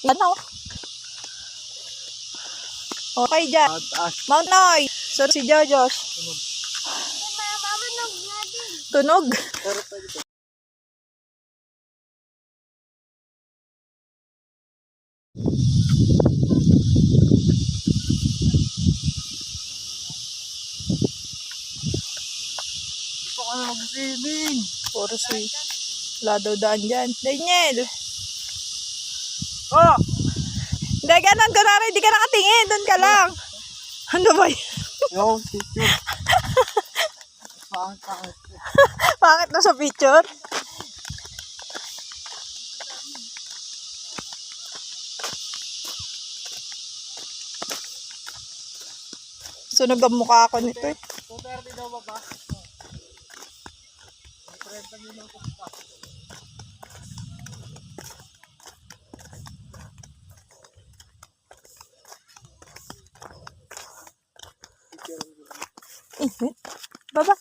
Yan o. Okay dyan. Mount Noy. Sorry si Jojosh. Tunog. Gusto ko na mag-swimming. Puro si Lado daan dyan. Daniel. Oh! Hindi ganun. Kunwari, hindi ka nakatingin. Doon ka lang. Ano ba yun? Yung picture. Pangit. Bakit na sa picture? Sunog ang mukha ko nito eh. 2:30 daw ba ba? 30 minutos pa. Baba.